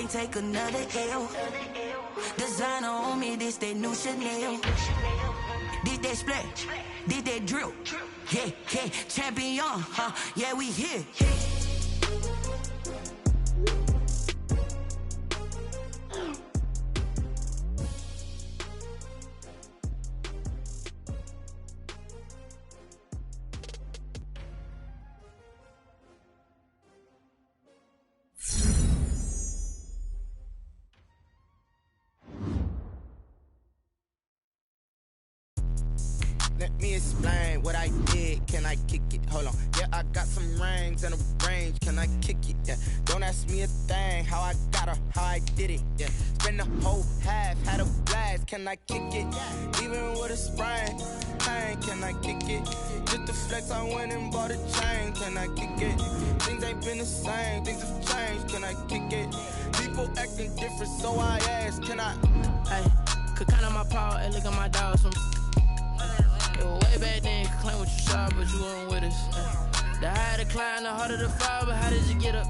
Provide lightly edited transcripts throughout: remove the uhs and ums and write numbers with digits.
can't take another L. Designer on me, this that new Chanel. This that splash, this that drill. Yeah, yeah, champion, huh? Yeah, we here. Let me explain what I did. Can I kick it? Hold on. Yeah, I got some rings and a range. Can I kick it? Yeah. Don't ask me a thing. How I got her, how I did it. Yeah. Spend the whole half, had a blast. Can I kick it? Even with a sprain. Hey, can I kick it? Just to flex, I went and bought a chain. Can I kick it? Things ain't been the same. Things have changed. Can I kick it? People acting different, so I ask. Can I? Hey, could count on my power and look at my dogs from. Way back then, you could claim what you saw, but you weren't with us. The higher the climb, the harder the fall, but how did you get up?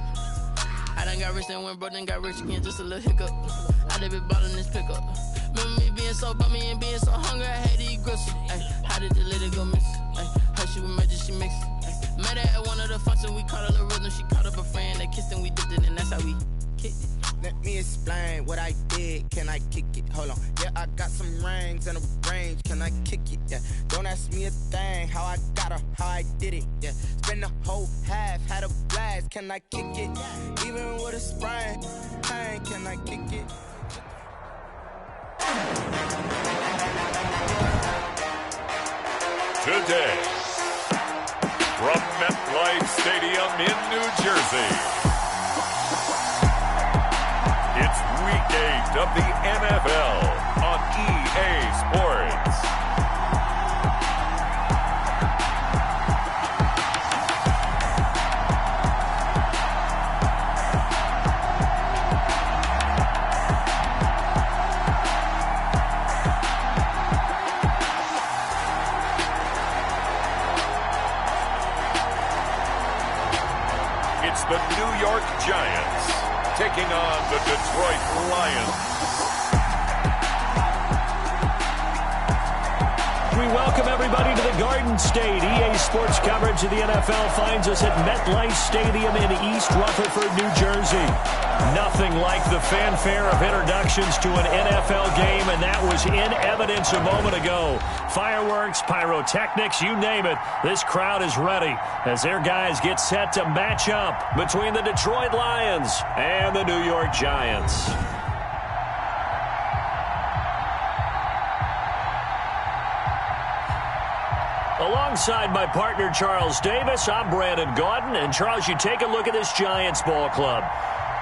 I done got rich and went broke, then got rich again, just a little hiccup. I done been ballin' this pickup. Remember me being so bummy and being so hungry, I had to eat gristle. How did the lady go miss? How she was magic, she mixed. Met her at one of the functions, we caught her the rhythm, she caught up a friend, they kissed and we dipped it, and that's how we kicked it. Let me explain what I did. Can I kick it? Hold on. Yeah, I got some rings and a range. Can I kick it? Yeah. Don't ask me a thing. How I got her, how I did it. Yeah. Spend the whole half, had a blast. Can I kick it? Even with a sprain. Hey, can I kick it? Today, from MetLife Stadium in New Jersey, it's Week 8 of the NFL on EA Sports. It's the New York Giants taking on the Detroit Lions. We welcome everybody to the Garden State. EA Sports coverage of the NFL finds us at MetLife Stadium in East Rutherford, New Jersey. Nothing like the fanfare of introductions to an NFL game, and that was in evidence a moment ago. Fireworks, pyrotechnics, you name it. This crowd is ready as their guys get set to match up between the Detroit Lions and the New York Giants. Alongside my partner, Charles Davis, I'm Brandon Gaudin. And, Charles, you take a look at this Giants ball club.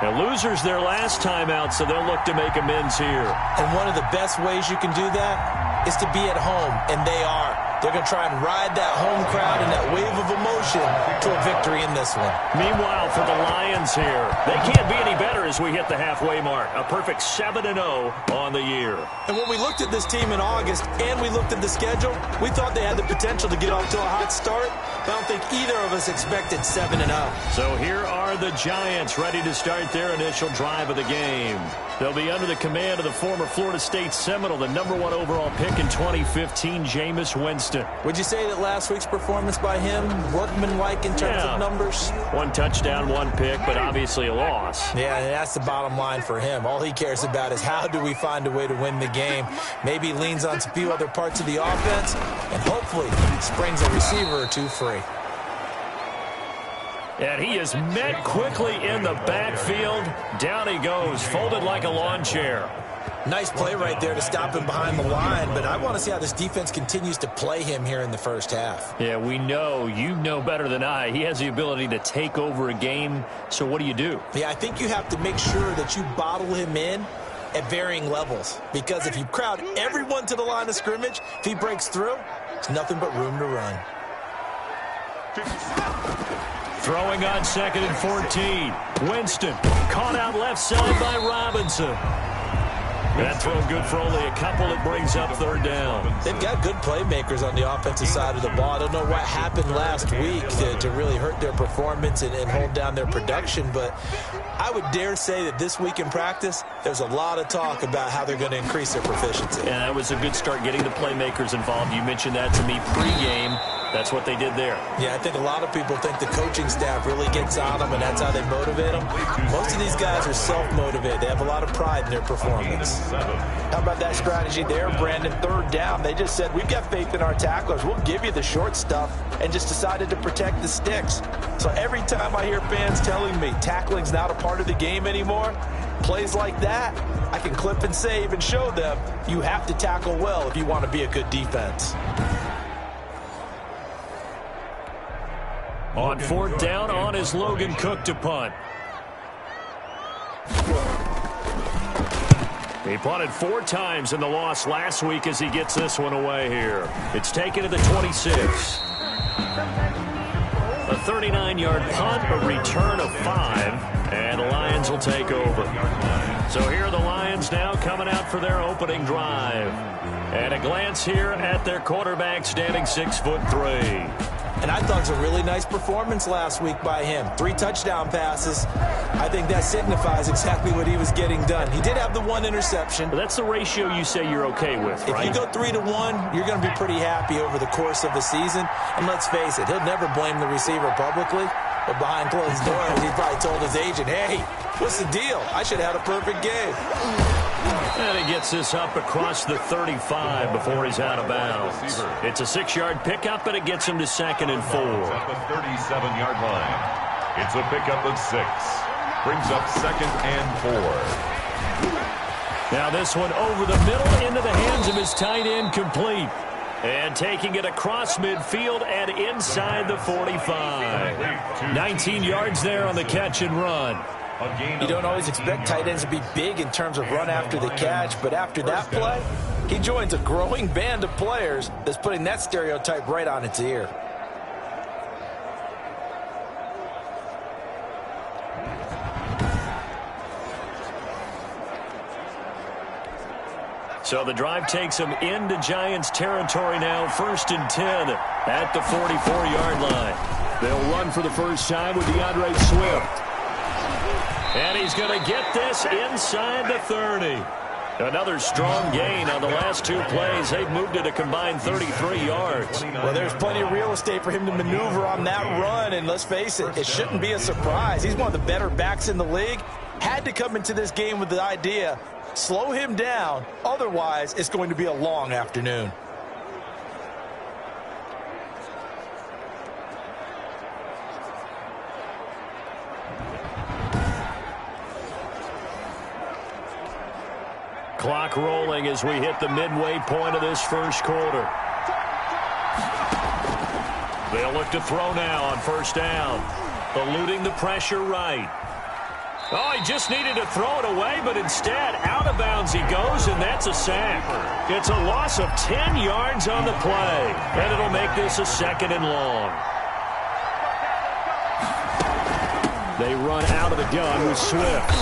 Now, losers their last time out, so they'll look to make amends here. And one of the best ways you can do that is to be at home, and they are. They're going to try and ride that home crowd and that wave of emotion to a victory in this one. Meanwhile, for the Lions here, they can't be any better as we hit the halfway mark. A perfect 7-0 on the year. And when we looked at this team in August and we looked at the schedule, we thought they had the potential to get off to a hot start. I don't think either of us expected 7-0. So here are the Giants ready to start their initial drive of the game. They'll be under the command of the former Florida State Seminole, the #1 overall pick in 2015, Jameis Winston. Would you say that last week's performance by him, workmanlike in terms of numbers? 1 touchdown, 1 pick, but obviously a loss. Yeah, that's the bottom line for him. All he cares about is how do we find a way to win the game. Maybe leans on a few other parts of the offense, and hopefully springs a receiver or two free. And he is met quickly in the backfield. Down he goes, folded like a lawn chair. Nice play right there to stop him behind the line, but I want to see how this defense continues to play him here in the first half. Yeah, we know, you know better than I, he has the ability to take over a game, so what do you do? Yeah, I think you have to make sure that you bottle him in at varying levels, because if you crowd everyone to the line of scrimmage, if he breaks through, it's nothing but room to run. Throwing on 2nd and 14. Winston caught out left side by Robinson. That throw good for only a couple. It brings up third down. They've got good playmakers on the offensive side of the ball. I don't know what happened last week to really hurt their performance and hold down their production, but I would dare say that this week in practice, there's a lot of talk about how they're going to increase their proficiency. And that was a good start getting the playmakers involved. You mentioned that to me pregame. That's what they did there. Yeah, I think a lot of people think the coaching staff really gets on them, and that's how they motivate them. Most of these guys are self-motivated. They have a lot of pride in their performance. How about that strategy there, Brandon? Third down, they just said, we've got faith in our tacklers. We'll give you the short stuff, and just decided to protect the sticks. So every time I hear fans telling me tackling's not a part of the game anymore, plays like that, I can clip and save and show them you have to tackle well if you want to be a good defense. On fourth down, on is Logan Cook to punt. He punted 4 times in the loss last week as he gets this one away here. It's taken to the 26. A 39-yard punt, a return of 5, and the Lions will take over. So here are the Lions now coming out for their opening drive. And a glance here at their quarterback standing 6'3". And I thought it was a really nice performance last week by him. 3 touchdown passes. I think that signifies exactly what he was getting done. He did have the 1 interception. But that's the ratio you say you're okay with, right? If you go 3-1, you're going to be pretty happy over the course of the season. And let's face it, he'll never blame the receiver publicly. But behind closed doors, he probably told his agent, hey, what's the deal? I should have had a perfect game. And he gets this up across the 35 before he's out of bounds. It's a 6-yard pickup, and it gets him to 2nd and 4. At the 37-yard line. It's a pickup of 6. Brings up 2nd and 4. Now this one over the middle into the hands of his tight end, complete. And taking it across midfield and inside the 45. 19 yards there on the catch and run. You don't always expect tight ends to be big in terms of run after the catch, but after that play, he joins a growing band of players that's putting that stereotype right on its ear. So the drive takes him into Giants territory now, 1st and 10 at the 44-yard line. They'll run for the first time with DeAndre Swift. And he's going to get this inside the 30. Another strong gain on the last 2 plays. They've moved it a combined 33 yards. Well, there's plenty of real estate for him to maneuver on that run, and let's face it, it shouldn't be a surprise. He's one of the better backs in the league. Had to come into this game with the idea, slow him down, otherwise it's going to be a long afternoon. Clock rolling as we hit the midway point of this first quarter. They'll look to throw now on first down. Eluding the pressure right. Oh, he just needed to throw it away, but instead, out of bounds he goes, and that's a sack. It's a loss of 10 yards on the play, and it'll make this a 2nd and long. They run out of the gun with Swift.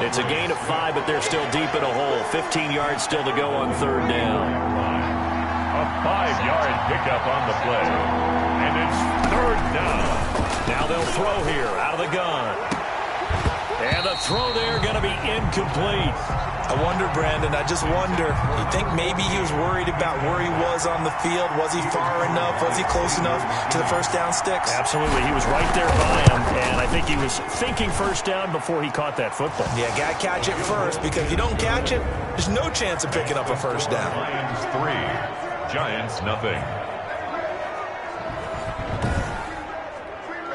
It's a gain of 5, but they're still deep in a hole. 15 yards still to go on third down. A 5-yard pickup on the play. And it's 3rd down. Now they'll throw here out of the gun. And the throw there going to be incomplete. I wonder, Brandon, I just wonder, you think maybe he was worried about where he was on the field? Was he far enough? Was he close enough to the first down sticks? Absolutely. He was right there by him, and I think he was thinking first down before he caught that football. Yeah, got to catch it first, because if you don't catch it, there's no chance of picking up a first down. Lions 3, Giants nothing.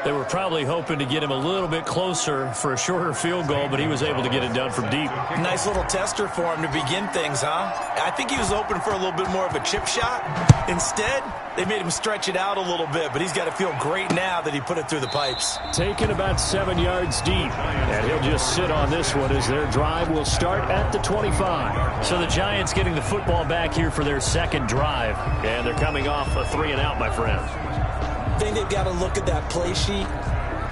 They were probably hoping to get him a little bit closer for a shorter field goal, but he was able to get it done from deep. Nice little tester for him to begin things, huh? I think he was hoping for a little bit more of a chip shot. Instead, they made him stretch it out a little bit, but he's got to feel great now that he put it through the pipes. Taken about 7 yards deep, and he'll just sit on this one as their drive will start at the 25. So the Giants getting the football back here for their 2nd drive, and they're coming off a 3-and-out, my friend. I think they've got to look at that play sheet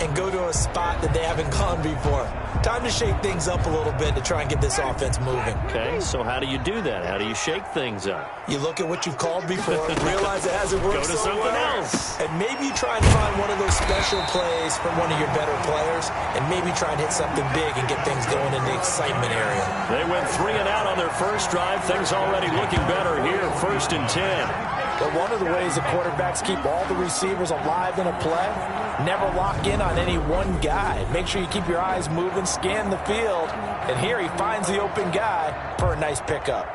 and go to a spot that they haven't gone before. Time to shake things up a little bit to try and get this offense moving. Okay, so how do you do that? How do you shake things up? You look at what you've called before, realize it hasn't worked Go to so something well, else. and maybe you try and find one of those special plays from one of your better players, and maybe try and hit something big and get things going in the excitement area. They went 3 and out on their first drive. Things already looking better here, 1st and 10. But one of the ways the quarterbacks keep all the receivers alive in a play, never lock in on any one guy. Make sure you keep your eyes moving, scan the field, and here he finds the open guy for a nice pickup.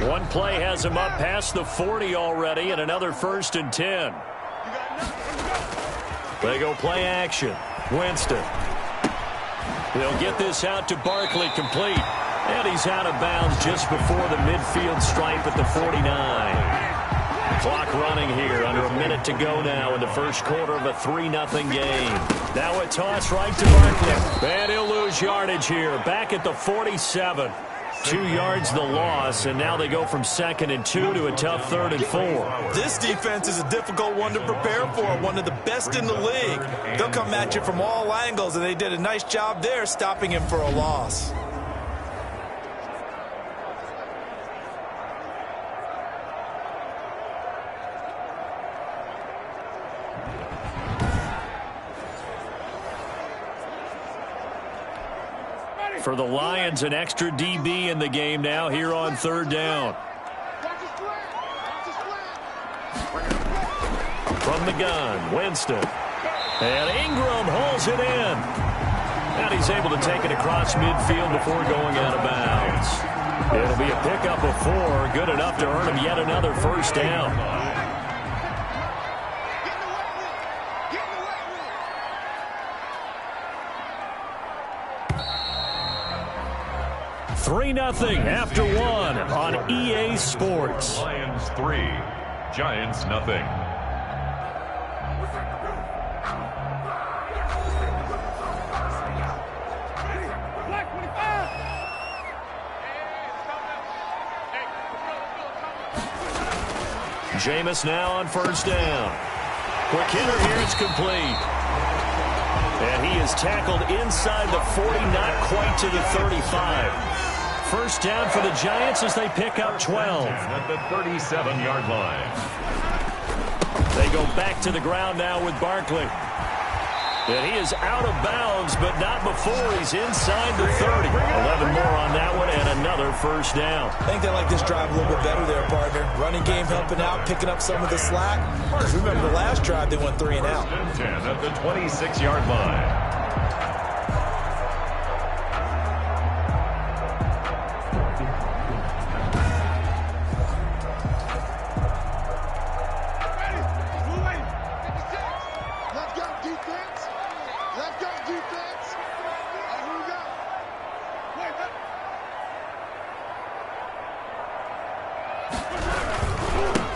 One play has him up past the 40 already, and another 1st and 10. They go play action. Winston. They'll get this out to Barkley, complete. And he's out of bounds just before the midfield stripe at the 49. Clock running here, under a minute to go now in the first quarter of a 3-0 game. Now a toss right to Barkley. And he'll lose yardage here, back at the 47. 2 yards the loss, and now they go from 2nd and 2 to a tough 3rd and 4. This defense is a difficult one to prepare for, one of the best in the league. They'll come at you from all angles, and they did a nice job there stopping him for a loss. For the Lions, an extra DB in the game now here on 3rd down. From the gun, Winston. And Ingram holds it in. And he's able to take it across midfield before going out of bounds. It'll be a pickup of 4, good enough to earn him yet another 1st down. 3-0 after 1 on EA Sports. Lions 3, Giants nothing. Jameis now on 1st down. Quick hitter here, it's complete. And he is tackled inside the 40, not quite to the 35. 1st down for the Giants as they pick up 12. At the 37-yard line. They go back to the ground now with Barkley. And he is out of bounds, but not before he's inside the 30. 11 more on that one, and another 1st down. I think they like this drive a little bit better there, partner. Running game helping out, picking up some of the slack. Because remember the last drive, they went 3 and out. 10 at the 26-yard line.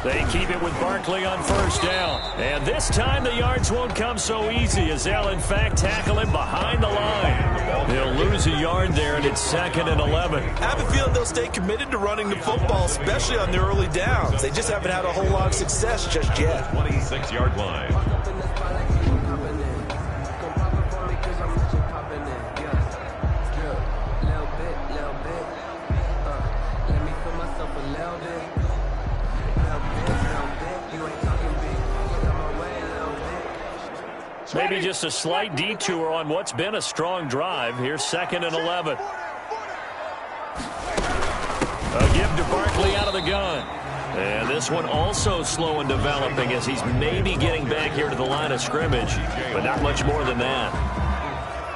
They keep it with Barkley on 1st down. And this time the yards won't come so easy as they'll in fact tackle him behind the line. He'll lose a yard there, and it's 2nd and 11. I have a feeling they'll stay committed to running the football, especially on their early downs. They just haven't had a whole lot of success just yet. 26-yard line. Maybe just a slight detour on what's been a strong drive. Here's 2nd and 11. A give to Barkley out of the gun. And this one also slow in developing as he's maybe getting back here to the line of scrimmage, but not much more than that.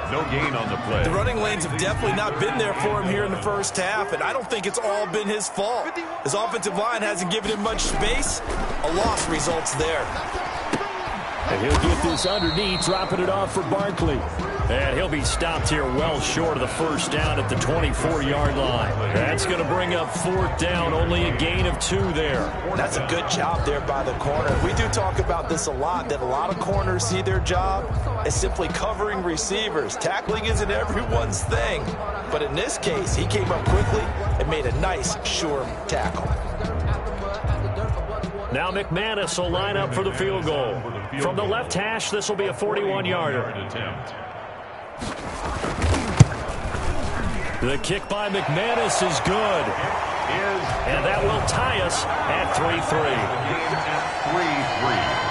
No gain on the play. The running lanes have definitely not been there for him here in the first half, and I don't think it's all been his fault. His offensive line hasn't given him much space. A loss results there. And he'll get this underneath, dropping it off for Barkley. And he'll be stopped here well short of the 1st down at the 24-yard line. That's going to bring up 4th down, only a gain of 2 there. That's a good job there by the corner. We do talk about this a lot, that a lot of corners see their job as simply covering receivers. Tackling isn't everyone's thing. But in this case, he came up quickly and made a nice, sure tackle. Now McManus will line up for the field goal. From the left hash, this will be a 41-yarder. The kick by McManus is good. And that will tie us at 3-3. 3-3.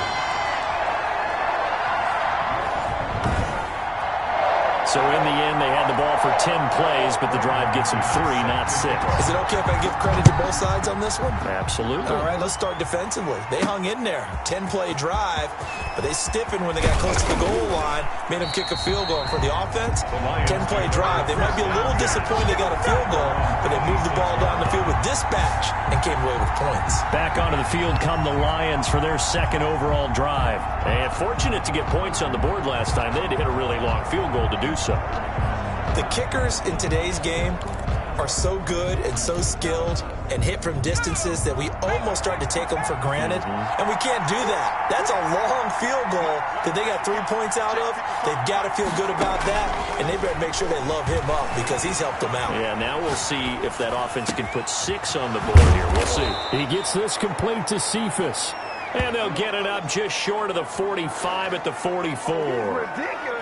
So in the end, they had the ball for 10 plays, but the drive gets them 3, not 6. Is it okay if I give credit to both sides on this one? Absolutely. All right, let's start defensively. They hung in there. 10-play drive, but they stiffened when they got close to the goal line, made them kick a field goal. And for the offense, 10-play drive. They might be a little disappointed they got a field goal, but they moved the ball down the field with dispatch and came away with points. Back onto the field come the Lions for their second overall drive. And fortunate to get points on the board last time. They had to hit a really long field goal to do so. The kickers in today's game are so good and so skilled and hit from distances that we almost start to take them for granted. And we can't do that. That's a long field goal that they got 3 points out of. They've got to feel good about that, and they better make sure they love him up because he's helped them out. Yeah, now we'll see if that offense can put 6 on the board here. We'll see. He gets this complete to Cephas. And they'll get it up just short of the 45 at the 44.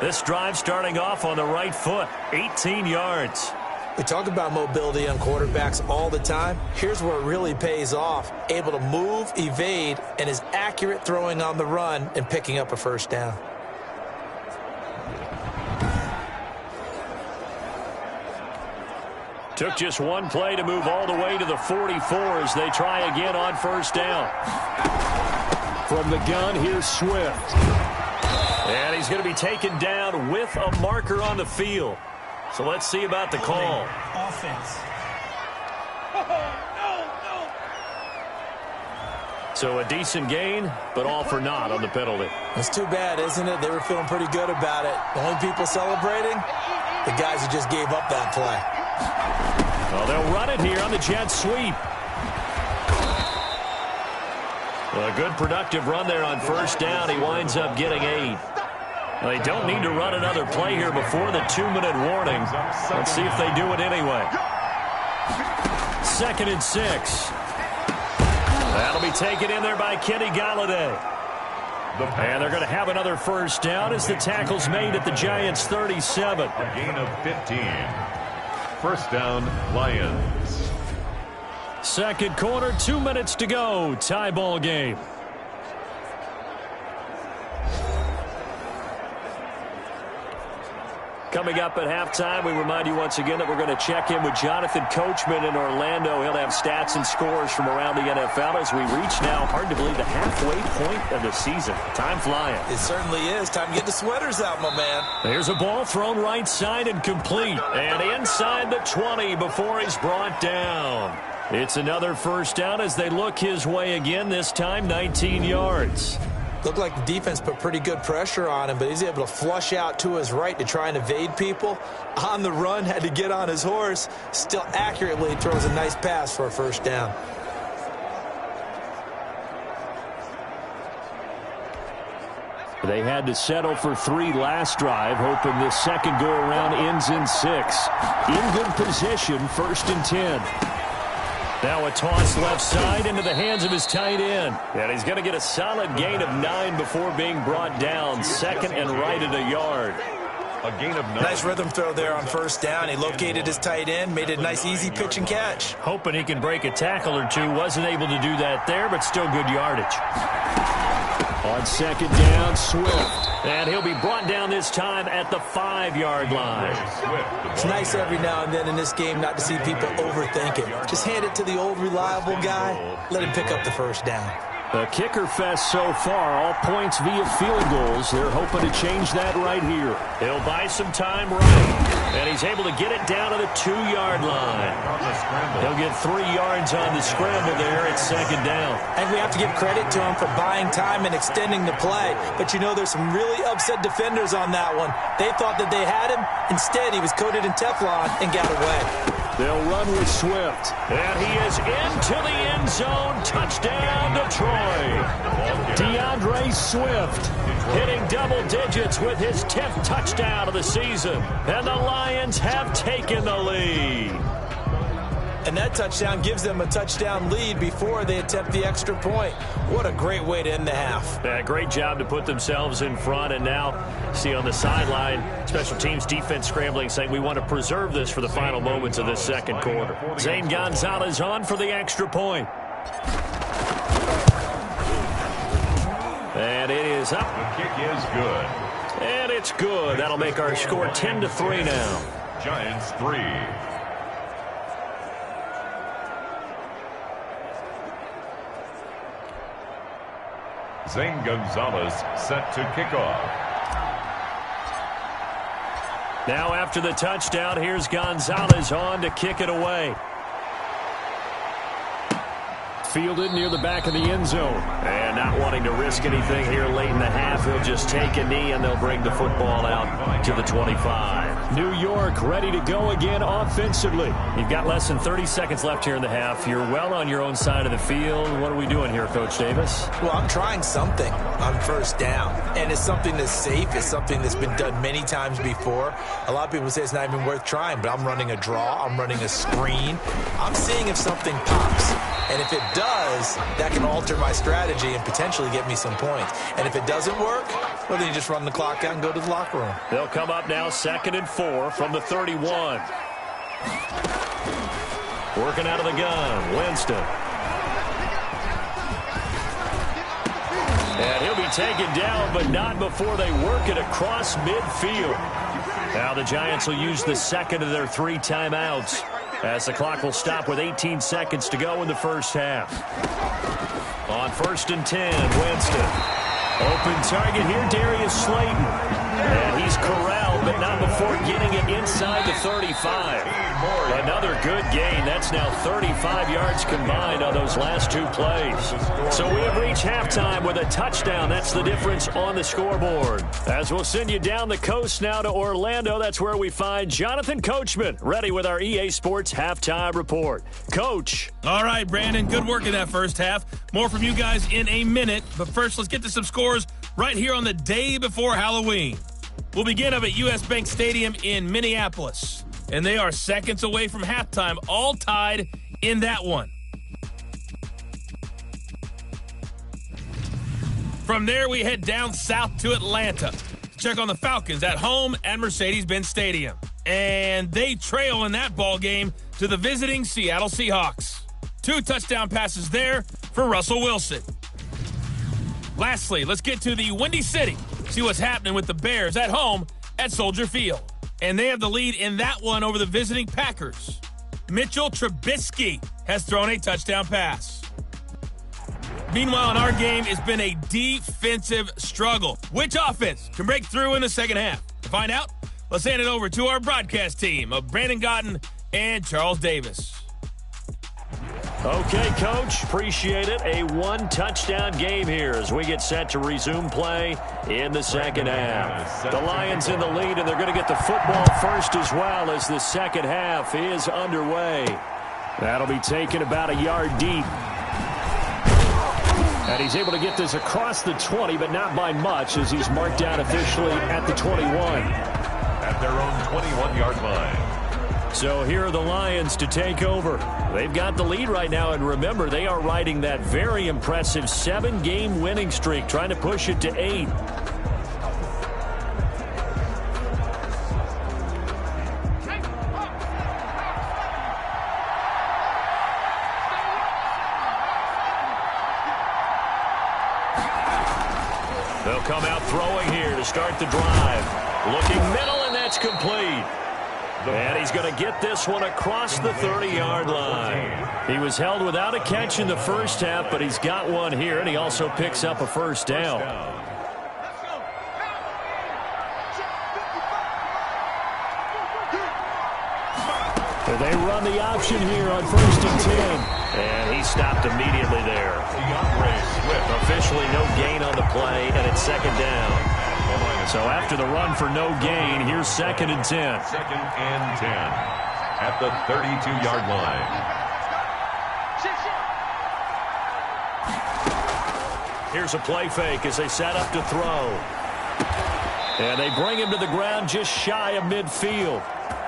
This drive starting off on the right foot, 18 yards. We talk about mobility on quarterbacks all the time. Here's where it really pays off. Able to move, evade, and is accurate throwing on the run and picking up a first down. Took just one play to move all the way to the 44 as they try again on first down. From the gun, here's Swift. And he's going to be taken down with a marker on the field. So let's see about the call. Offense. So a decent gain, but all for naught on the penalty. It's too bad, isn't it? They were feeling pretty good about it. The only people celebrating, the guys who just gave up that play. Well, they'll run it here on the jet sweep. Well, a good productive run there on first down. He winds up getting 8. Well, they don't need to run another play here before the 2-minute warning. Let's see if they do it anyway. 2nd and 6. That'll be taken in there by Kenny Golladay. And they're going to have another first down as the tackle's made at the Giants' 37. A gain of 15. First down, Lions. Second quarter, 2 minutes to go. Tie ball game. Coming up at halftime, we remind you once again that we're going to check in with Jonathan Coachman in Orlando. He'll have stats and scores from around the NFL as we reach now, hard to believe, the halfway point of the season. Time flying. It certainly is. Time to get the sweaters out, my man. There's a ball thrown right side and complete. And inside the 20 before he's brought down. It's another first down as they look his way again, this time 19 yards. Looked like the defense put pretty good pressure on him, but he's able to flush out to his right to try and evade people. On the run, had to get on his horse. Still accurately throws a nice pass for a first down. They had to settle for 3 last drive, hoping this second go-around ends in 6. In good position, 1st and 10. Now a toss left side into the hands of his tight end. And he's going to get a solid gain of 9 before being brought down. 2nd and right at a yard. A gain of 9. Nice rhythm throw there on first down. He located his tight end, made it a nice easy pitch and catch. Hoping he can break a tackle or two. Wasn't able to do that there, but still good yardage. On second down, Swift. And he'll be brought down this time at the 5-yard line. It's nice every now and then in this game not to see people overthink it. Just hand it to the old reliable guy. Let him pick up the first down. A kicker fest so far, all points via field goals. They're hoping to change that right here. He'll buy some time right, and he's able to get it down to the 2-yard line. He'll get 3 yards on the scramble there at second down. And we have to give credit to him for buying time and extending the play. But you know, there's some really upset defenders on that one. They thought that they had him. Instead, he was coated in Teflon and got away. They'll run with Swift. And he is into the end zone. Touchdown, Detroit. DeAndre Swift hitting double digits with his 10th touchdown of the season. And the Lions have taken the lead. And that touchdown gives them a touchdown lead before they attempt the extra point. What a great way to end the half. Yeah, great job to put themselves in front. And now, see on the sideline, special teams defense scrambling, saying we want to preserve this for the final moments of this second quarter. Zane Gonzalez on for the extra point. And it is up. The kick is good. And it's good. That'll make our score 10-3 now. Giants 3. Zane Gonzalez set to kick off. Now after the touchdown, here's Gonzalez on to kick it away. Fielded near the back of the end zone. And not wanting to risk anything here late in the half, he'll just take a knee and they'll bring the football out to the 25. New York ready to go again offensively. You've got less than 30 seconds left here in the half. You're well on your own side of the field. What are we doing here, Coach Davis? Well, I'm trying something on first down. And it's something that's safe. It's something that's been done many times before. A lot of people say it's not even worth trying, but I'm running a draw. I'm running a screen. I'm seeing if something pops. And if it does, that can alter my strategy and potentially get me some points. And if it doesn't work, well, then you just run the clock out and go to the locker room. They'll come up now 2nd and 4 from the 31. Working out of the gun, Winston. And he'll be taken down, but not before they work it across midfield. Now the Giants will use the second of their 3 timeouts, as the clock will stop with 18 seconds to go in the first half. On 1st and 10, Winston. Open target here, Darius Slayton. And he's corralled, but not before getting it inside the 35. Another good gain. That's now 35 yards combined on those last 2 plays. So we have reached halftime with a touchdown. That's the difference on the scoreboard. As we'll send you down the coast now to Orlando, that's where we find Jonathan Coachman, ready with our EA Sports Halftime Report. Coach. All right, Brandon, good work in that first half. More from you guys in a minute. But first, let's get to some scores right here on the day before Halloween. We'll begin up at US Bank Stadium in Minneapolis. And they are seconds away from halftime, all tied in that one. From there, we head down south to Atlanta to check on the Falcons at home at Mercedes-Benz Stadium. And they trail in that ball game to the visiting Seattle Seahawks. 2 touchdown passes there for Russell Wilson. Lastly, let's get to the Windy City. See what's happening with the Bears at home at Soldier Field. And they have the lead in that one over the visiting Packers. Mitchell Trubisky has thrown a touchdown pass. Meanwhile, in our game, it's been a defensive struggle. Which offense can break through in the second half? To find out, let's hand it over to our broadcast team of Brandon Gaudin and Charles Davis. Okay, Coach, appreciate it. A 1-touchdown game here as we get set to resume play in the second half. The Lions in the lead, and they're going to get the football first as well as the second half is underway. That'll be taken about a yard deep. And he's able to get this across the 20, but not by much as he's marked down officially at the 21. At their own 21-yard line. So here are the Lions to take over. They've got the lead right now, and remember, they are riding that very impressive 7-game winning streak, trying to push it to 8. They'll come out throwing here to start the drive. Looking middle, and that's complete. And he's going to get this one across the 30-yard line. He was held without a catch in the first half, but he's got one here, and he also picks up a first down. And they run the option here on 1st and 10. And he stopped immediately there. Officially no gain on the play, and it's second down. So after the run for no gain, here's 2nd and 10. 2nd and 10 at the 32-yard line. Here's a play fake as they set up to throw. And they bring him to the ground just shy of midfield.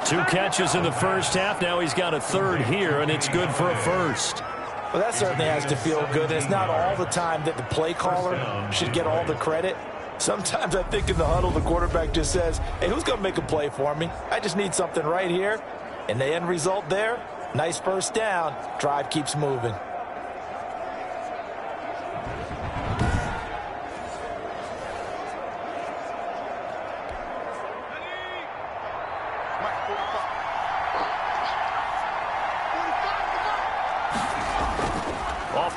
2 catches in the first half. Now he's got a third here, and it's good for a first. Well, that certainly has to feel good. And it's not all the time that the play caller should get all the credit. Sometimes I think in the huddle, the quarterback just says, hey, who's going to make a play for me? I just need something right here. And the end result there, nice first down. Drive keeps moving.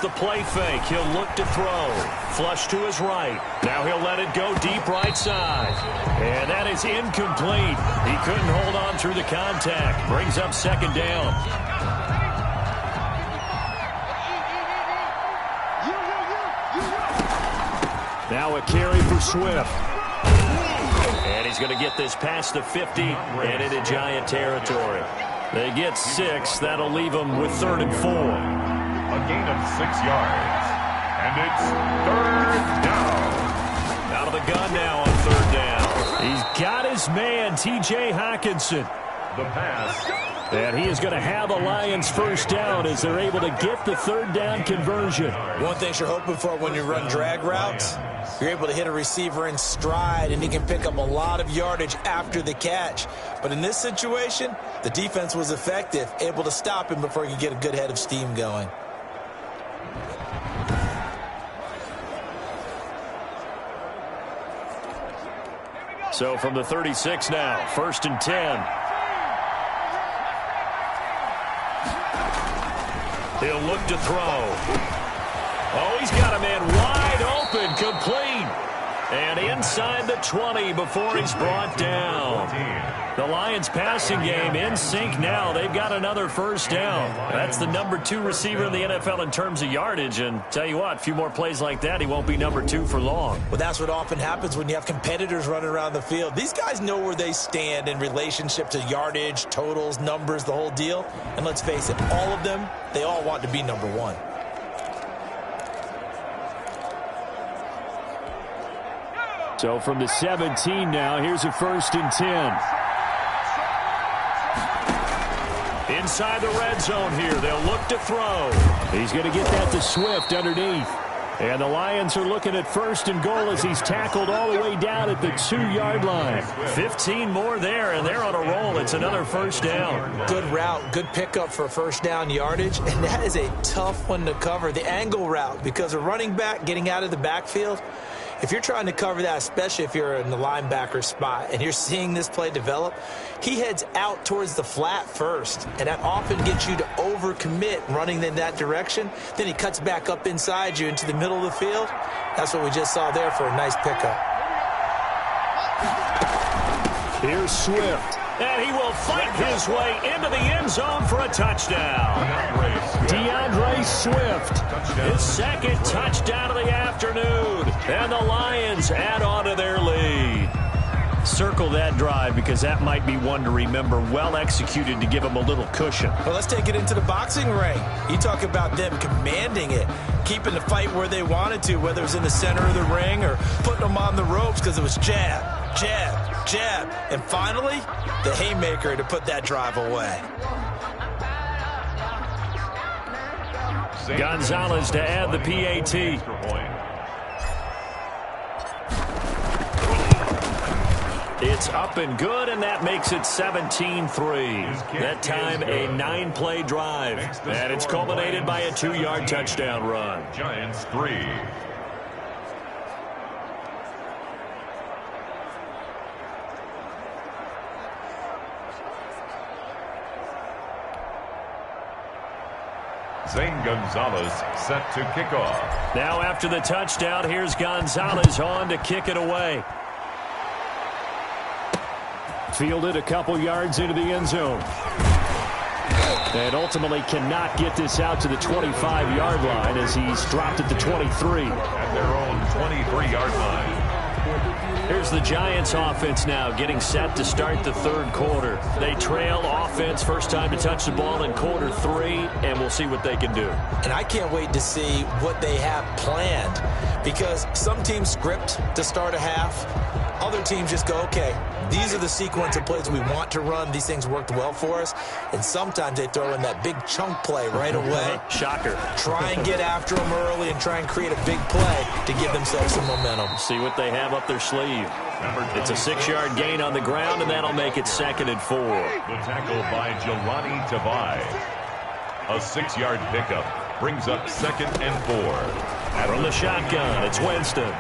The play fake. He'll look to throw. Flush to his right. Now he'll let it go deep right side. And that is incomplete. He couldn't hold on through the contact. Brings up second down. Now a carry for Swift. And he's going to get this past the 50 and into Giant territory. They get 6. That'll leave them with 3rd and 4. A gain of 6 yards. And it's 3rd down. Out of the gun now on 3rd down. He's got his man, T.J. Hockenson. The pass. And he is going to have the Lions first down as they're able to get the 3rd down conversion. One thing you're hoping for when you run drag routes, you're able to hit a receiver in stride, and he can pick up a lot of yardage after the catch. But in this situation, the defense was effective, able to stop him before he could get a good head of steam going. So from the 36 now, 1st and 10. He'll look to throw. Oh, he's got a man wide open, complete. And inside the 20 before he's brought down. The Lions passing game in sync now. They've got another first down. That's the number 2 receiver in the NFL in terms of yardage. And tell you what, a few more plays like that, he won't be number 2 for long. Well, that's what often happens when you have competitors running around the field. These guys know where they stand in relationship to yardage, totals, numbers, the whole deal. And let's face it, all of them, they all want to be number 1. So from the 17 now, here's a 1st and 10. Inside the red zone here, they'll look to throw. He's going to get that to Swift underneath. And the Lions are looking at 1st and goal as he's tackled all the way down at the 2-yard line. 15 more there, and they're on a roll. It's another first down. Good route, good pickup for first down yardage, and that is a tough one to cover. The angle route, because a running back getting out of the backfield, if you're trying to cover that, especially if you're in the linebacker spot and you're seeing this play develop, he heads out towards the flat first, and that often gets you to overcommit running in that direction. Then he cuts back up inside you into the middle of the field. That's what we just saw there for a nice pickup. Here's Swift, and he will fight his way into the end zone for a touchdown. DeAndre Swift, his 2nd touchdown of the afternoon, and the Lions add on to their lead. Circle that drive because that might be one to remember. Well executed to give them a little cushion. Well, let's take it into the boxing ring. You talk about them commanding it, keeping the fight where they wanted to, whether it was in the center of the ring or putting them on the ropes because it was jab, jab, jab. And finally, the haymaker to put that drive away. Gonzalez to add the PAT. It's up and good, and that makes it 17-3. That time, a 9-play drive. And it's culminated by a 2-yard touchdown run. Giants 3. Zane Gonzalez set to kick off. Now after the touchdown, here's Gonzalez on to kick it away. Fielded a couple yards into the end zone. And ultimately cannot get this out to the 25-yard line as he's dropped at the 23. At their own 23-yard line. Here's the Giants offense now getting set to start the 3rd quarter. They trail offense, first time to touch the ball in quarter 3, and we'll see what they can do. And I can't wait to see what they have planned, because some teams script to start a half. other teams just go, okay, these are the sequence of plays we want to run. These things worked well for us. And sometimes they throw in that big chunk play right away. Shocker. Try and get after them early and try and create a big play to give themselves some momentum. See what they have up their sleeve. It's a 6-yard gain on the ground, and that'll make it 2nd and 4. The tackle by Jelani Tavai. A 6-yard pickup brings up 2nd and 4. From the shotgun, it's Winston.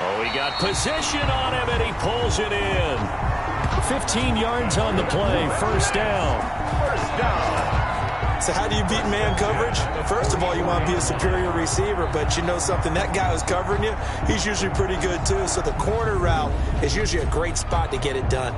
Oh, he got position on him, and he pulls it in. 15 yards on the play, 1st down. So how do you beat man coverage? First of all, you want to be a superior receiver, but you know something, that guy who's covering you, he's usually pretty good too. So the corner route is usually a great spot to get it done.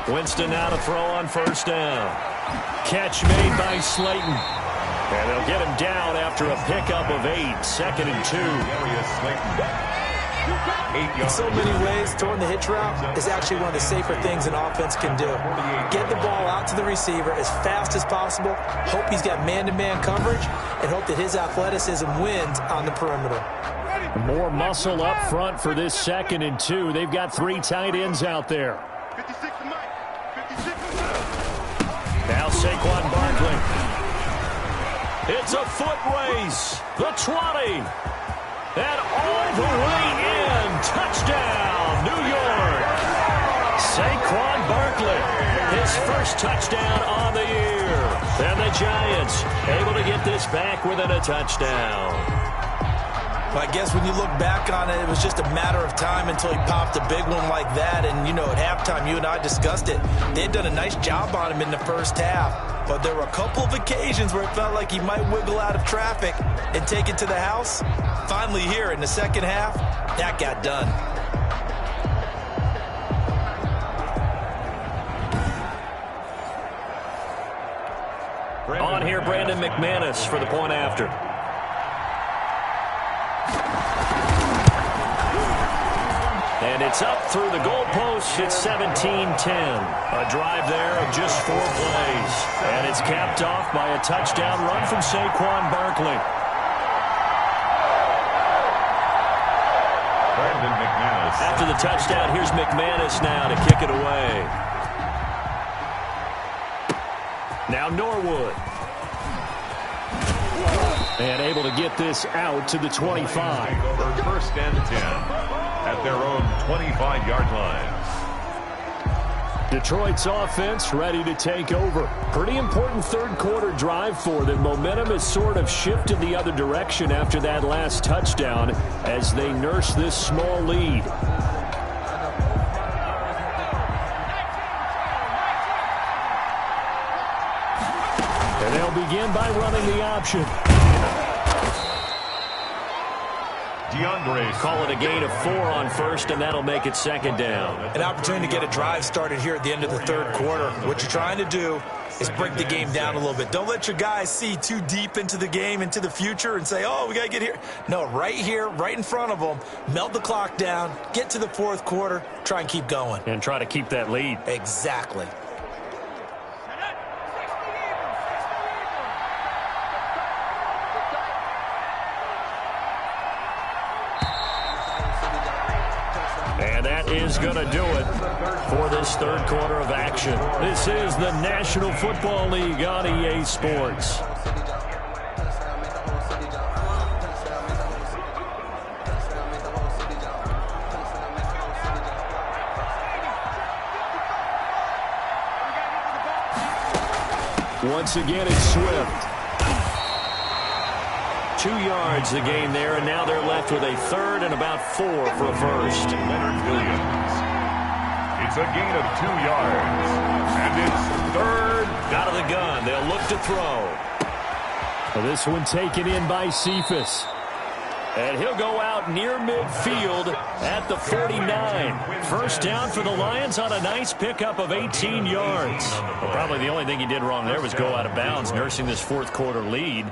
Winston now to throw on 1st down. Catch made by Slayton. And they'll get him down after a pickup of 8. 2nd and 2. In so many ways, throwing the hitch route is actually one of the safer things an offense can do. Get the ball out to the receiver as fast as possible, hope he's got man-to-man coverage, and hope that his athleticism wins on the perimeter. More muscle up front for this 2nd and 2. They've got 3 tight ends out there. Now Saquon Barkley. It's a foot race. The 20. And all the way in. Touchdown, New York. Saquon Barkley. His 1st touchdown on the year. And the Giants able to get this back within a touchdown. I guess when you look back on it, it was just a matter of time until he popped a big one like that. And, you know, at halftime, you and I discussed it. They had done a nice job on him in the 1st half. But there were a couple of occasions where it felt like he might wiggle out of traffic and take it to the house. Finally here in the 2nd half, that got done. On here, Brandon McManus for the point after. And it's up through the goalpost. It's 17-10. A drive there of just 4 plays. And it's capped off by a touchdown run from Saquon Barkley. Brandon McManus. After the touchdown, here's McManus now to kick it away. Now Norwood. And able to get this out to the 25. 1st and 10. At their own 25-yard line. Detroit's offense ready to take over. Pretty important 3rd quarter drive for them. Momentum has sort of shifted the other direction after that last touchdown as they nurse this small lead. And they'll begin by running the option. DeAndre. Call it a gain of 4 on 1st, and that'll make it 2nd down. An opportunity to get a drive started here at the end of the 3rd quarter. What you're trying to do is break the game down a little bit. Don't let your guys see too deep into the game, into the future, and say, oh, we got to get here. No, right here, right in front of them, melt the clock down, get to the 4th quarter, try and keep going. And try to keep that lead. Exactly. And that is going to do it for this 3rd quarter of action. This is the National Football League on EA Sports. Once again, it's Swift. 2 yards the gain there, and now they're left with a 3rd and about 4 for a 1st. Leonard Williams. It's a gain of 2 yards. And it's 3rd. Out of the gun. They'll look to throw. This one taken in by Cephas. And he'll go out near midfield at the 49. 1st down for the Lions on a nice pickup of 18 yards. Well, probably the only thing he did wrong there was go out of bounds, nursing this 4th quarter lead.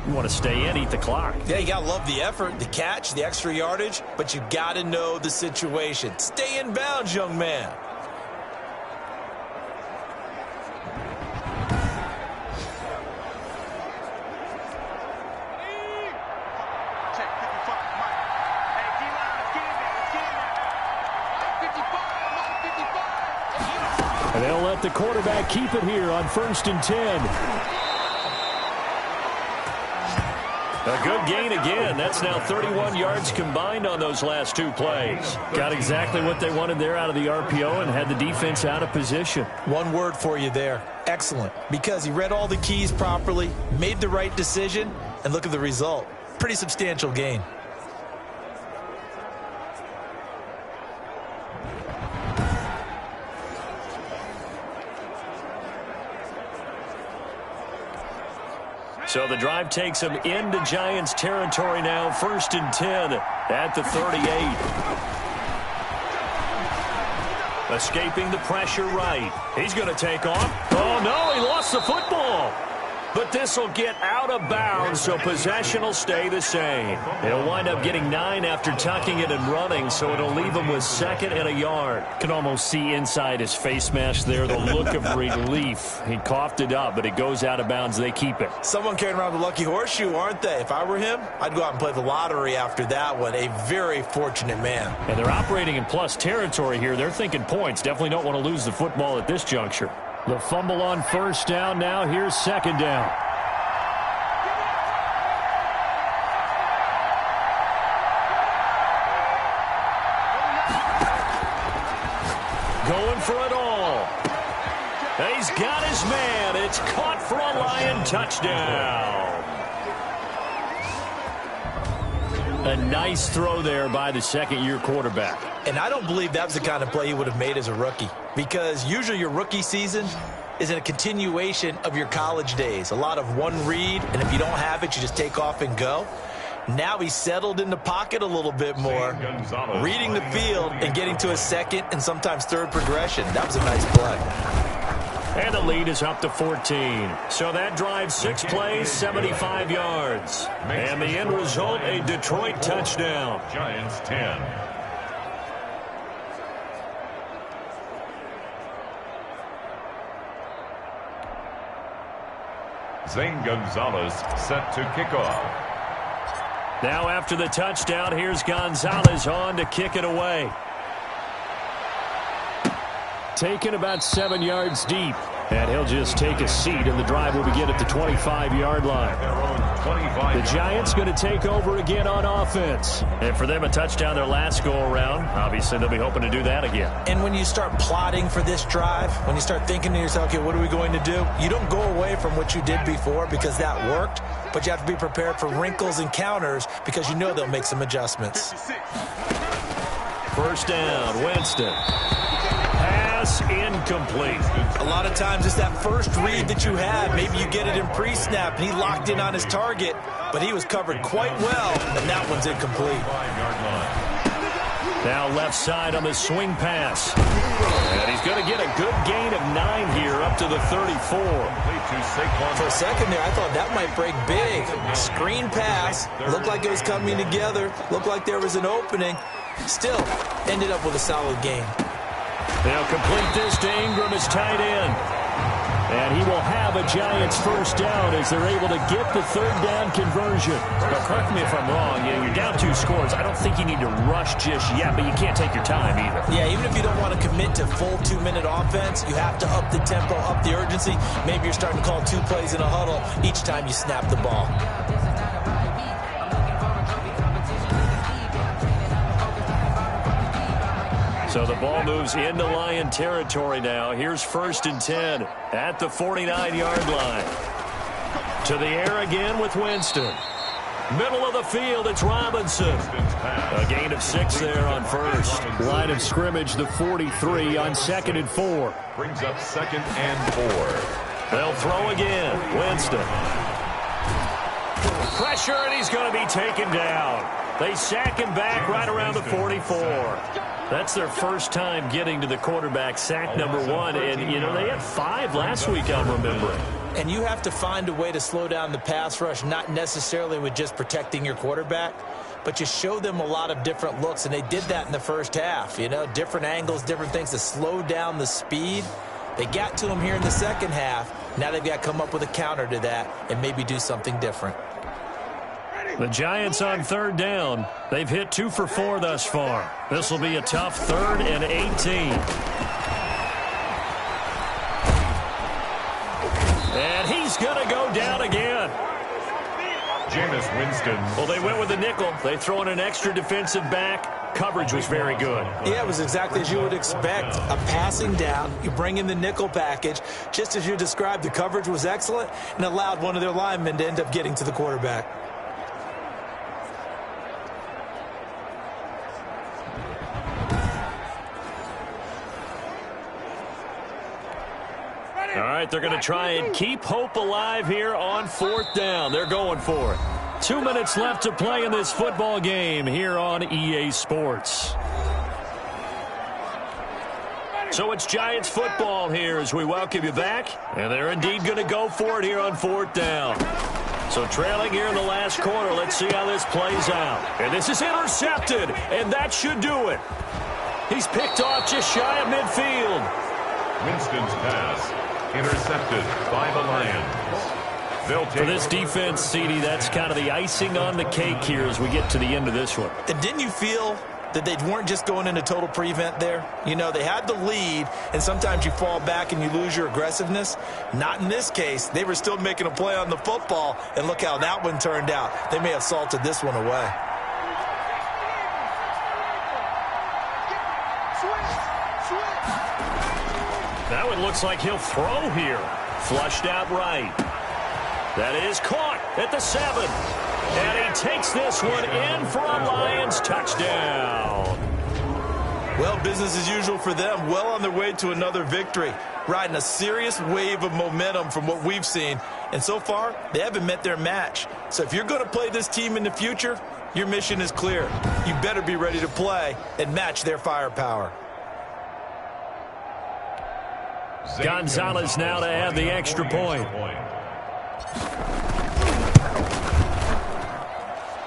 You want to stay in, eat the clock. Yeah, you got to love the effort, the catch, the extra yardage, but you got to know the situation. Stay in bounds, young man. And they'll let the quarterback keep it here on 1st and 10. A good gain again. That's now 31 yards combined on those last 2 plays. Got exactly what they wanted there out of the RPO and had the defense out of position. One word for you there. Excellent. Because he read all the keys properly, made the right decision, and look at the result. Pretty substantial gain. So the drive takes them into Giants territory now. 1st and 10 at the 38. Escaping the pressure right. He's going to take off. Oh, no, he lost the football. But this will get out of bounds, so possession will stay the same. He'll wind up getting 9 after tucking it and running, so it'll leave him with 2nd and a yard. Can almost see inside his face mask there the look of relief. He coughed it up, but it goes out of bounds. They keep it. Someone carrying around the lucky horseshoe, aren't they? If I were him, I'd go out and play the lottery after that one. A very fortunate man. And they're operating in plus territory here. They're thinking points. Definitely don't want to lose the football at this juncture. The fumble on 1st down now. Here's 2nd down. Going for it all. He's got his man. It's caught for a Lion touchdown. A nice throw there by the 2nd-year quarterback. And I don't believe that was the kind of play he would have made as a rookie, because usually your rookie season is a continuation of your college days. A lot of one read, and if you don't have it, you just take off and go. Now he's settled in the pocket a little bit more, reading the field and getting to a 2nd and sometimes 3rd progression. That was a nice play. And the lead is up to 14. So that drive 6 plays, 75 yards. And the end result, a Detroit touchdown. Giants 10. Zane Gonzalez set to kick off. Now after the touchdown, here's Gonzalez on to kick it away. Taken about 7 yards deep. And he'll just take a seat, and the drive will begin at the 25-yard line. The Giants going to take over again on offense. And for them, a touchdown their last go-around. Obviously, they'll be hoping to do that again. And when you start plotting for this drive, when you start thinking to yourself, okay, what are we going to do? You don't go away from what you did before because that worked, but you have to be prepared for wrinkles and counters because you know they'll make some adjustments. 1st down, Winston. Pass incomplete. A lot of times it's that first read that you had. Maybe you get it in pre-snap, and he locked in on his target, but he was covered quite well, and that one's incomplete. Now left side on the swing pass. And he's going to get a good gain of 9 here up to the 34. For a second there, I thought that might break big. Screen pass. Looked like it was coming together. Looked like there was an opening. Still, ended up with a solid gain. They'll complete this to Ingram as tight end. And he will have a Giants 1st down as they're able to get the 3rd down conversion. Now, correct me if I'm wrong. You're down 2 scores. I don't think you need to rush just yet, but you can't take your time either. Yeah, even if you don't want to commit to full 2-minute offense, you have to up the tempo, up the urgency. Maybe you're starting to call 2 plays in a huddle each time you snap the ball. So the ball moves into Lion territory now. Here's 1st and 10 at the 49-yard line. To the air again with Winston. Middle of the field, it's Robinson. A gain of 6 there on 1st. Line of scrimmage, the 43 on 2nd and 4. Brings up 2nd and 4. They'll throw again. Winston. Pressure, and he's going to be taken down. They sack him back right around the 44. That's their first time getting to the quarterback, sack number 1. And, you know, they had 5 last week, I'm remembering. And you have to find a way to slow down the pass rush, not necessarily with just protecting your quarterback, but you show them a lot of different looks, and they did that in the first half. You know, different angles, different things to slow down the speed. They got to him here in the second half. Now they've got to come up with a counter to that and maybe do something different. The Giants on third down. They've hit 2 for 4 thus far. This will be a tough 3rd and 18. And he's going to go down again. Jameis Winston. Well, they went with the nickel. They throw in an extra defensive back. Coverage was very good. Yeah, it was exactly as you would expect. A passing down, you bring in the nickel package. Just as you described, the coverage was excellent and allowed one of their linemen to end up getting to the quarterback. All right, they're going to try and keep hope alive here on 4th down. They're going for it. 2 minutes left to play in this football game here on EA Sports. So it's Giants football here as we welcome you back. And they're indeed going to go for it here on 4th down. So trailing here in the last quarter. Let's see how this plays out. And this is intercepted, and that should do it. He's picked off just shy of midfield. Winston's pass intercepted by the Lions. For this defense, CD, that's kind of the icing on the cake here as we get to the end of this one. And didn't you feel that they weren't just going into total prevent there? You know, they had the lead, and sometimes you fall back and you lose your aggressiveness. Not in this case. They were still making a play on the football, and look how that one turned out. They may have salted this one away. That one looks like he'll throw here. Flushed out right. That is caught at the 7. And he takes this one in for a Lions touchdown. Well, business as usual for them. Well on their way to another victory. Riding a serious wave of momentum from what we've seen. And so far, they haven't met their match. So if you're going to play this team in the future, your mission is clear. You better be ready to play and match their firepower. Gonzalez now to add the extra point.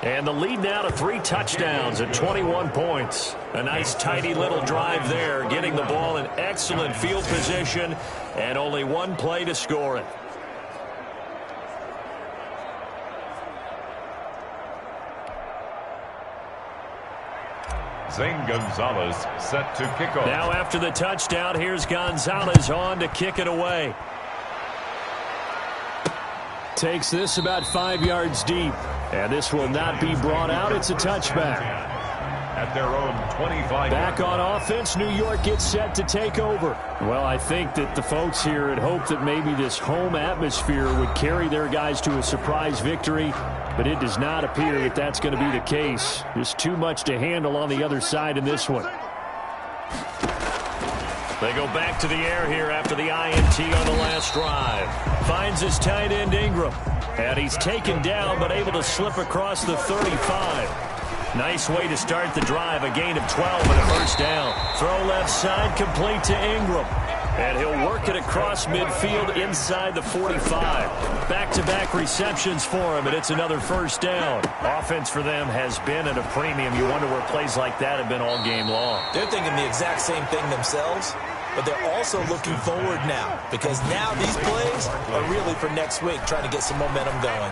And the lead now to 3 touchdowns at 21 points. A nice tidy little drive there, getting the ball in excellent field position and only 1 play to score it. Zane Gonzalez set to kick off. Now after the touchdown, here's Gonzalez on to kick it away. Takes this about 5 yards deep. And this will not be brought out. It's a touchback. At their own 25. Back on offense, New York gets set to take over. Well, I think that the folks here had hoped that maybe this home atmosphere would carry their guys to a surprise victory. But it does not appear that that's going to be the case. There's too much to handle on the other side in this one. They go back to the air here after the INT on the last drive. Finds his tight end Ingram. And he's taken down but able to slip across the 35. Nice way to start the drive. A gain of 12 and a first down. Throw left side complete to Ingram. And he'll work it across midfield inside the 45. Back-to-back receptions for him, and it's another first down. Offense for them has been at a premium. You wonder where plays like that have been all game long. They're thinking the exact same thing themselves, but they're also looking forward now because now these plays are really for next week, trying to get some momentum going.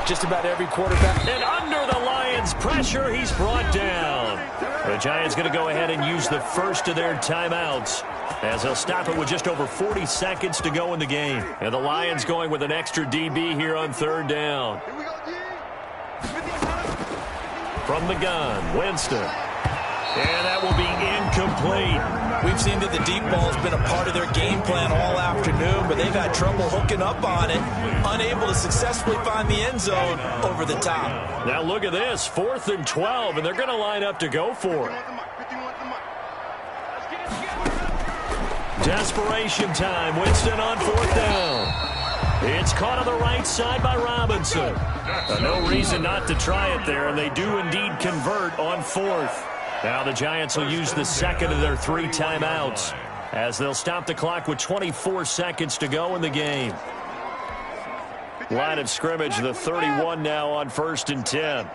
Just about every quarterback. And under the Lions' pressure, he's brought down. The Giants going to go ahead and use the first of their timeouts as they'll stop it with just over 40 seconds to go in the game. And the Lions going with an extra DB here on third down. From the gun, Winston. And that will be incomplete. We've seen that the deep ball has been a part of their game plan all afternoon, but they've had trouble hooking up on it, unable to successfully find the end zone over the top. Now look at this, 4th and 12, and they're going to line up to go for it. Desperation time. Winston on 4th down. It's caught on the right side by Robinson. No reason not to try it there, and they do indeed convert on 4th. Now the Giants will use the second of their 3 timeouts as they'll stop the clock with 24 seconds to go in the game. Line of scrimmage, the 31 now on 1st and 10.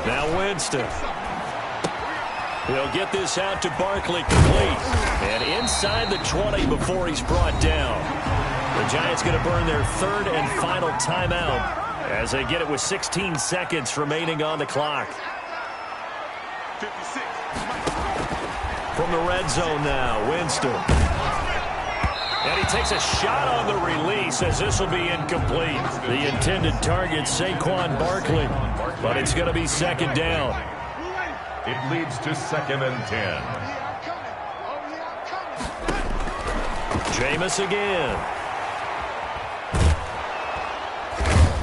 Now Winston. He'll get this out to Barkley complete. And inside the 20 before he's brought down. The Giants going to burn their 3rd and final timeout as they get it with 16 seconds remaining on the clock. From the red zone now, Winston. And he takes a shot on the release as this will be incomplete. The intended target, Saquon Barkley. But it's going to be 2nd down. It leads to 2nd and 10. Jameis again.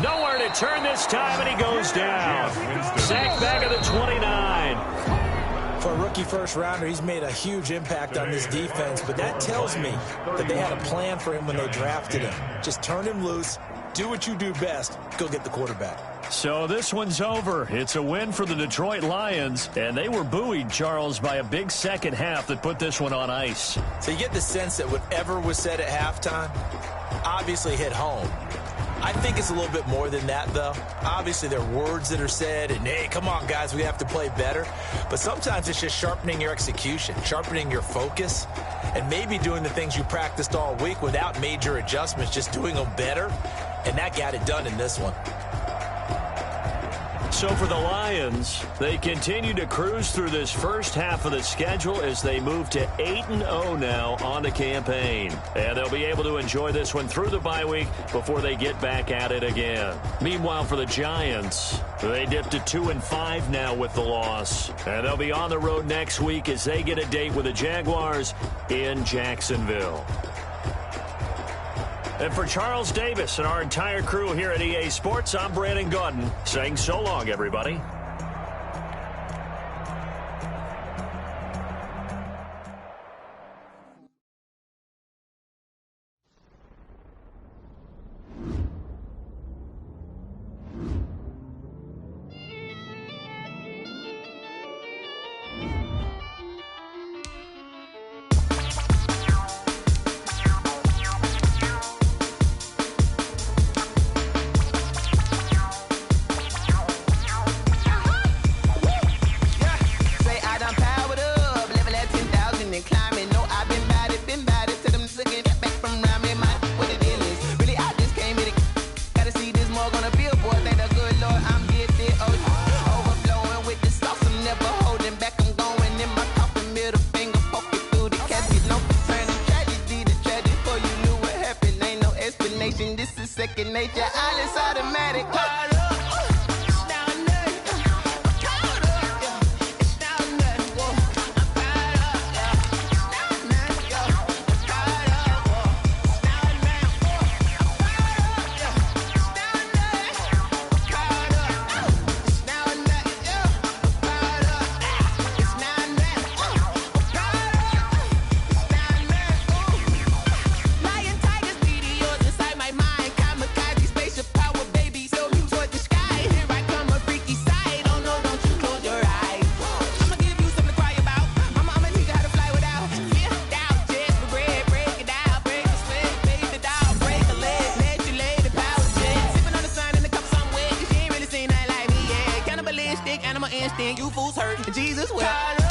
Nowhere to turn this time, and he goes down. Sacked back at the 29. For a rookie first-rounder, he's made a huge impact on this defense, but that tells me that they had a plan for him when they drafted him. Just turn him loose, do what you do best, go get the quarterback. So this one's over. It's a win for the Detroit Lions, and they were buoyed, Charles, by a big second half that put this one on ice. So you get the sense that whatever was said at halftime obviously hit home. I think it's a little bit more than that, though. Obviously, there are words that are said, and, hey, come on, guys, we have to play better. But sometimes it's just sharpening your execution, sharpening your focus, and maybe doing the things you practiced all week without major adjustments, just doing them better, and that got it done in this one. So for the Lions, they continue to cruise through this first half of the schedule as they move to 8-0 now on the campaign. And they'll be able to enjoy this one through the bye week before they get back at it again. Meanwhile, for the Giants, they dipped to 2-5 now with the loss. And they'll be on the road next week as they get a date with the Jaguars in Jacksonville. And for Charles Davis and our entire crew here at EA Sports, I'm Brandon Gaudin saying so long, everybody. This is second nature, all is automatic. You fools hurt. Jesus, well.